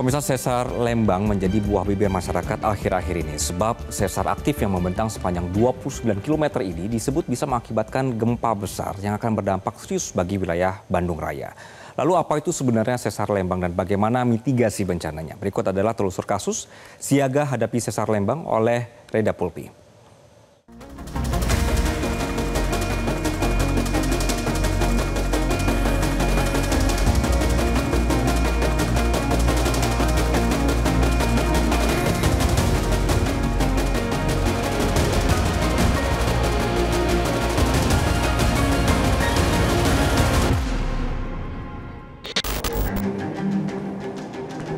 Pemirsa, sesar Lembang menjadi buah bibir masyarakat akhir-akhir ini. Sebab sesar aktif yang membentang sepanjang 29 km ini disebut bisa mengakibatkan gempa besar yang akan berdampak serius bagi wilayah Bandung Raya. Lalu apa itu sebenarnya sesar Lembang dan bagaimana mitigasi bencananya? Berikut adalah telusur kasus siaga hadapi sesar Lembang oleh Reda Pulpi.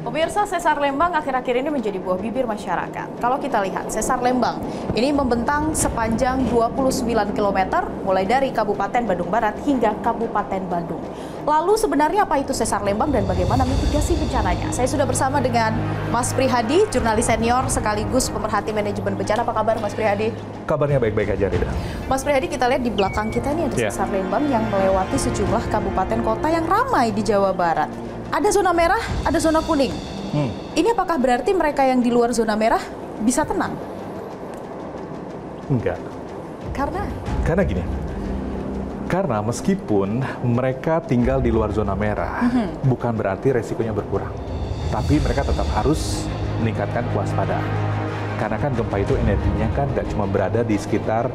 Pemirsa, sesar Lembang akhir-akhir ini menjadi buah bibir masyarakat. Kalau kita lihat, sesar Lembang ini membentang sepanjang 29 km mulai dari Kabupaten Bandung Barat hingga Kabupaten Bandung. Lalu sebenarnya apa itu sesar Lembang dan bagaimana mitigasi bencananya? Saya sudah bersama dengan Mas Prihadi, jurnalis senior sekaligus pemerhati manajemen bencana. Apa kabar Mas Prihadi? Kabarnya baik-baik aja, Rida. Mas Prihadi, kita lihat di belakang kita ini ada sesar Lembang yang melewati sejumlah kabupaten kota yang ramai di Jawa Barat. Ada zona merah, ada zona kuning. Ini apakah berarti mereka yang di luar zona merah bisa tenang? Enggak. Karena gini, karena meskipun mereka tinggal di luar zona merah, bukan berarti resikonya berkurang. Tapi mereka tetap harus meningkatkan kewaspadaan. Karena kan gempa itu energinya kan nggak cuma berada di sekitar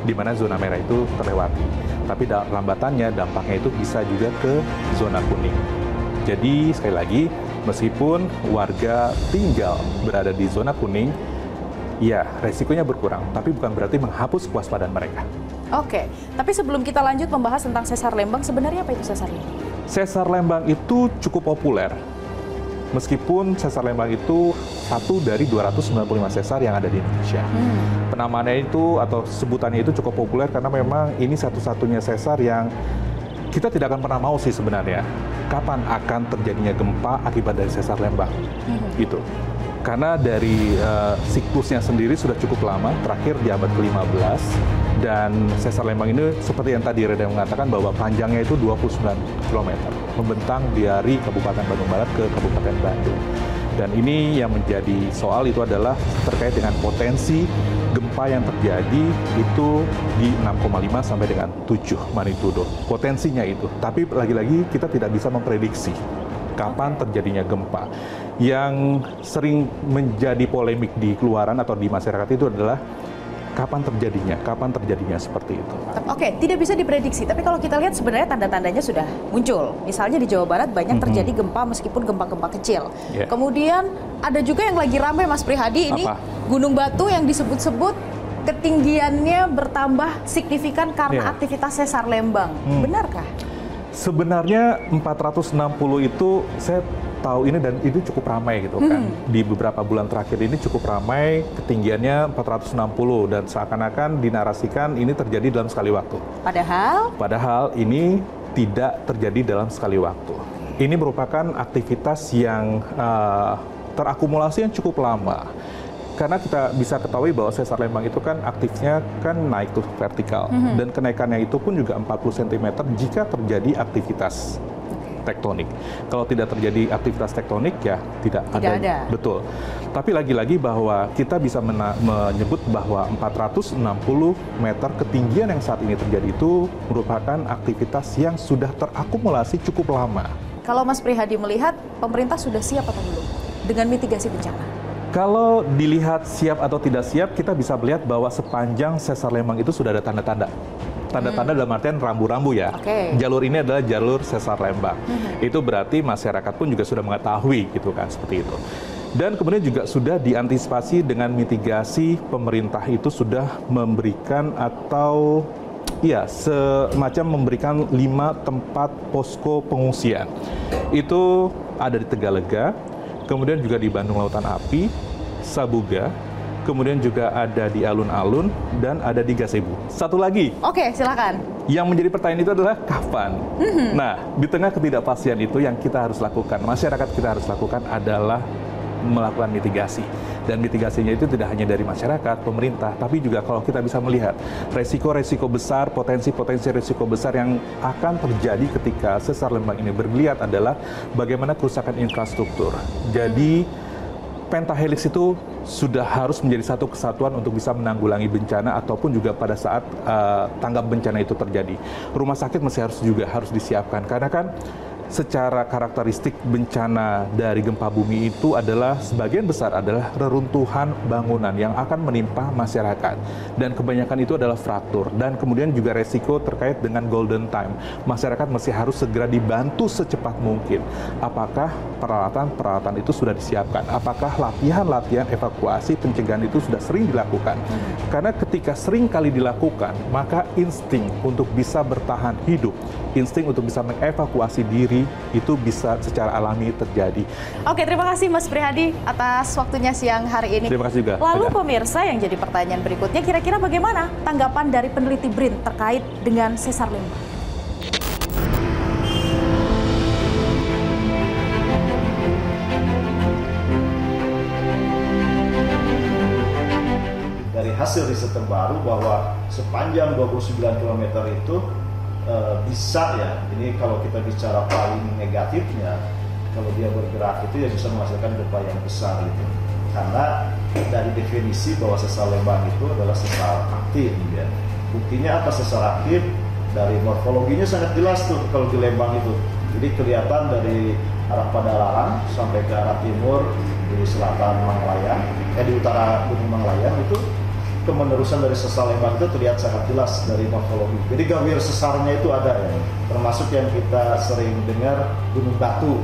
di mana zona merah itu terlewati. Tapi lambatannya, dampaknya itu bisa juga ke zona kuning. Jadi sekali lagi, meskipun warga tinggal berada di zona kuning, ya resikonya berkurang, tapi bukan berarti menghapus kewaspadaan mereka. Oke, tapi sebelum kita lanjut membahas tentang sesar Lembang, sebenarnya apa itu sesar Lembang? Sesar Lembang itu cukup populer. Meskipun sesar Lembang itu satu dari 295 sesar yang ada di Indonesia. Penamaannya itu atau sebutannya itu cukup populer karena memang ini satu-satunya sesar yang kita tidak akan pernah mau sih sebenarnya kapan akan terjadinya gempa akibat dari sesar Lembang. Gitu. Karena dari siklusnya sendiri sudah cukup lama, terakhir di abad ke-15, dan sesar Lembang ini seperti yang tadi Reda mengatakan bahwa panjangnya itu 29 km, membentang dari Kabupaten Bandung Barat ke Kabupaten Bandung. Dan ini yang menjadi soal itu adalah terkait dengan potensi gempa yang terjadi itu di 6,5 sampai dengan 7 magnitudo. Potensinya itu. Tapi lagi-lagi kita tidak bisa memprediksi kapan terjadinya gempa. Yang sering menjadi polemik di keluaran atau di masyarakat itu adalah kapan terjadinya seperti itu. Oke, tidak bisa diprediksi. Tapi kalau kita lihat sebenarnya tanda-tandanya sudah muncul. Misalnya di Jawa Barat banyak terjadi gempa meskipun gempa-gempa kecil. Kemudian ada juga yang lagi ramai Mas Prihadi, ini Gunung Batu yang disebut-sebut ketinggiannya bertambah signifikan karena aktivitas sesar Lembang. Benarkah? Sebenarnya 460 itu saya tahu ini dan itu cukup ramai gitu kan. Di beberapa bulan terakhir ini cukup ramai, ketinggiannya 460 dan seakan-akan dinarasikan ini terjadi dalam sekali waktu. Padahal ini tidak terjadi dalam sekali waktu. Ini merupakan aktivitas yang terakumulasi yang cukup lama. Karena kita bisa ketahui bahwa sesar Lembang itu kan aktifnya kan naik tuh vertikal. Dan kenaikannya itu pun juga 40 cm jika terjadi aktivitas tektonik. Kalau tidak terjadi aktivitas tektonik ya tidak ada. Betul. Tapi lagi-lagi bahwa kita bisa menyebut bahwa 460 meter ketinggian yang saat ini terjadi itu merupakan aktivitas yang sudah terakumulasi cukup lama. Kalau Mas Prihadi melihat pemerintah sudah siap atau belum dengan mitigasi bencana? Kalau dilihat siap atau tidak siap, kita bisa melihat bahwa sepanjang sesar Lembang itu sudah ada tanda-tanda. Tanda-tanda dalam artian rambu-rambu ya. Jalur ini adalah jalur sesar Lembang. Itu berarti masyarakat pun juga sudah mengetahui gitu kan, seperti itu. Dan kemudian juga sudah diantisipasi dengan mitigasi, pemerintah itu sudah memberikan atau ya semacam memberikan 5 tempat posko pengungsian. Itu ada di Tegalega, kemudian juga di Bandung Lautan Api, Sabuga, kemudian juga ada di Alun-Alun, dan ada di Gazebo. Satu lagi. Oke, silakan. Yang menjadi pertanyaan itu adalah kapan? Nah, di tengah ketidakpastian itu yang kita harus lakukan, masyarakat kita harus lakukan adalah melakukan mitigasi. Dan mitigasinya itu tidak hanya dari masyarakat, pemerintah, tapi juga kalau kita bisa melihat resiko-resiko besar, potensi-potensi resiko besar yang akan terjadi ketika sesar Lembang ini bergeliat adalah bagaimana kerusakan infrastruktur. Jadi pentahelix itu sudah harus menjadi satu kesatuan untuk bisa menanggulangi bencana ataupun juga pada saat tanggap bencana itu terjadi. Rumah sakit masih harus disiapkan karena kan secara karakteristik bencana dari gempa bumi itu adalah sebagian besar adalah reruntuhan bangunan yang akan menimpa masyarakat, dan kebanyakan itu adalah fraktur, dan kemudian juga resiko terkait dengan golden time. Masyarakat masih harus segera dibantu secepat mungkin. Apakah peralatan itu sudah disiapkan? Apakah latihan evakuasi pencegahan itu sudah sering dilakukan? Karena ketika sering kali dilakukan, maka insting untuk bisa bertahan hidup, insting untuk bisa mengevakuasi diri itu bisa secara alami terjadi. Oke, terima kasih Mas Prihadi atas waktunya siang hari ini. Terima kasih juga. Lalu pemirsa, yang jadi pertanyaan berikutnya, kira-kira bagaimana tanggapan dari peneliti BRIN terkait dengan sesar Lembang? Dari hasil riset terbaru bahwa sepanjang 29 km itu bisa ya, ini kalau kita bicara paling negatifnya, kalau dia bergerak itu ya bisa menghasilkan gempa yang besar gitu. Karena dari definisi bahwa sesar Lembang itu adalah sesar aktif ya. Buktinya apa sesar aktif? Dari morfologinya sangat jelas tuh kalau di Lembang itu. Jadi kelihatan dari arah Padalarang sampai ke arah timur di selatan Manglayang, di utara Gunung Manglayang itu kemenerusan dari sesar Lembang itu terlihat sangat jelas dari morfologi. Jadi gawir sesarnya itu ada ya, termasuk yang kita sering dengar Gunung Batu,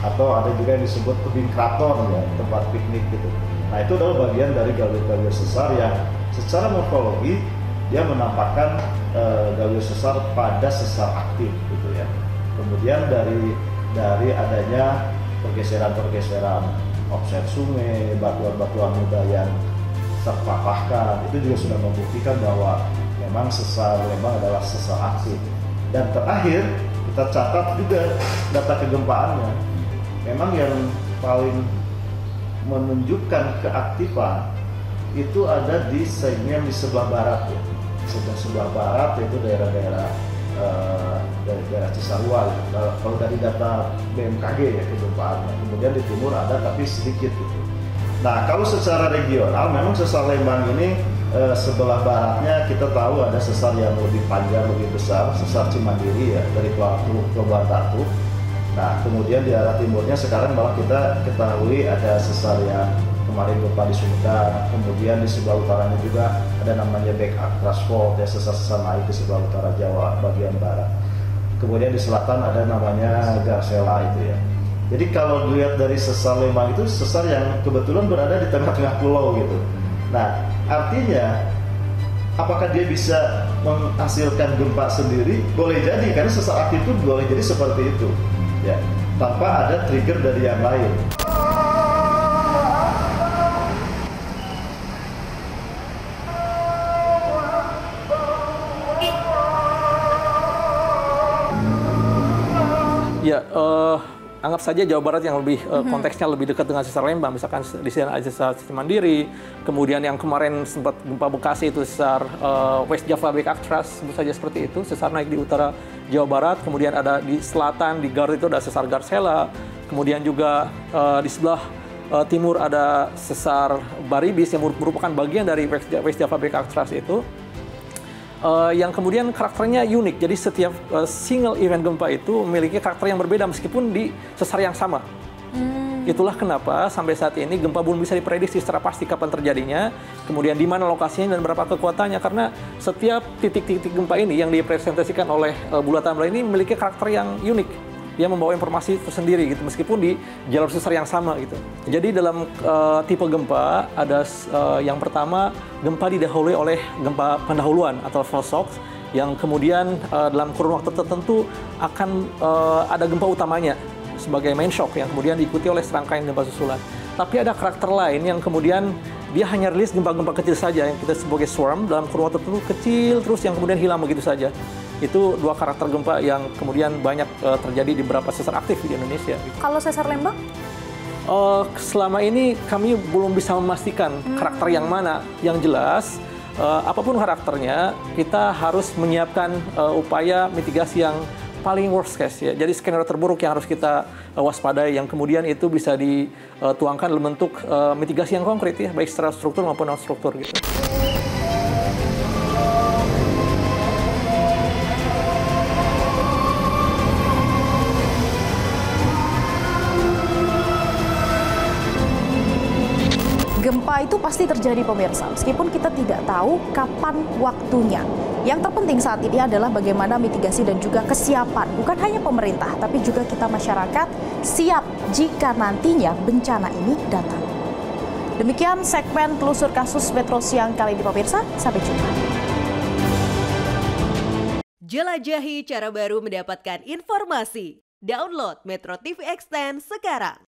atau ada juga yang disebut tebing kraton ya, tempat piknik gitu. Nah itu adalah bagian dari gawir-gawir sesar yang secara morfologi dia menampakkan gawir sesar pada sesar aktif gitu ya. Kemudian dari adanya pergeseran-pergeseran offset sungai, batuan-batuan muda yang terpapahkan, itu juga sudah membuktikan bahwa memang sesar Lembang adalah sesar aktif. Dan terakhir kita catat juga data kegempaannya. Memang yang paling menunjukkan keaktifan itu ada di segmen di sebelah barat ya. Segmen sebelah barat yaitu daerah-daerah dari daerah Cisarua. Kalau dari data BMKG ya kegempaannya. Kemudian di timur ada tapi sedikit gitu. Nah, kalau secara regional, memang sesar Lembang ini sebelah baratnya kita tahu ada sesar yang lebih panjang, lebih besar, sesar Cimandiri ya, dari Pelaku ke Bantatu. Nah, kemudian di arah timurnya sekarang malah kita ketahui ada sesar yang kemarin gempa di Sumedang, kemudian di sebelah utaranya juga ada namanya Back Actras Fault ya, sesar-sesar naik di sebelah utara Jawa bagian barat. Kemudian di selatan ada namanya Garsela itu ya. Jadi kalau dilihat dari sesar Lembang itu sesar yang kebetulan berada di tengah-tengah pulau gitu. Nah, artinya apakah dia bisa menghasilkan gempa sendiri? Boleh jadi, karena sesar aktif itu boleh jadi seperti itu, ya, tanpa ada trigger dari yang lain. Ya, anggap saja Jawa Barat yang lebih konteksnya lebih dekat dengan sesar Lembang, misalkan di sini ada sesar Cimandiri, kemudian yang kemarin sempat gempa Bekasi itu sesar West Java Back Actras, sebut saja seperti itu, sesar naik di utara Jawa Barat, kemudian ada di selatan di Garut itu ada sesar Garsela, kemudian juga di sebelah timur ada sesar Baribis yang merupakan bagian dari West Java Back Actras itu. Yang kemudian karakternya unik, jadi setiap single event gempa itu memiliki karakter yang berbeda meskipun di sesar yang sama. Itulah kenapa sampai saat ini gempa belum bisa diprediksi secara pasti kapan terjadinya, kemudian di mana lokasinya dan berapa kekuatannya, karena setiap titik-titik gempa ini yang dipresentasikan oleh bulatan bola ini memiliki karakter yang unik. Dia membawa informasi tersendiri gitu, meskipun di jalur sesar yang sama gitu. Jadi dalam tipe gempa ada yang pertama, gempa didahului oleh gempa pendahuluan atau false shock, yang kemudian dalam kurun waktu tertentu akan ada gempa utamanya sebagai main shock yang kemudian diikuti oleh serangkaian gempa susulan. Tapi ada karakter lain yang kemudian dia hanya rilis gempa-gempa kecil saja yang kita sebagai swarm dalam kurun waktu tertentu kecil terus yang kemudian hilang begitu saja. Itu dua karakter gempa yang kemudian banyak terjadi di beberapa sesar aktif di Indonesia. Kalau sesar Lembang? Selama ini kami belum bisa memastikan karakter yang mana. Yang jelas, apapun karakternya, kita harus menyiapkan upaya mitigasi yang paling worst case ya. Jadi skenario terburuk yang harus kita waspadai, yang kemudian itu bisa dituangkan dalam bentuk mitigasi yang konkret ya, baik secara struktur maupun non struktur gitu. Gempa itu pasti terjadi pemirsa, meskipun kita tidak tahu kapan waktunya. Yang terpenting saat ini adalah bagaimana mitigasi dan juga kesiapan, bukan hanya pemerintah, tapi juga kita masyarakat siap jika nantinya bencana ini datang. Demikian segmen telusur kasus Metro Siang kali ini pemirsa, sampai jumpa. Jelajahi cara baru mendapatkan informasi. Download Metro TV Extend sekarang.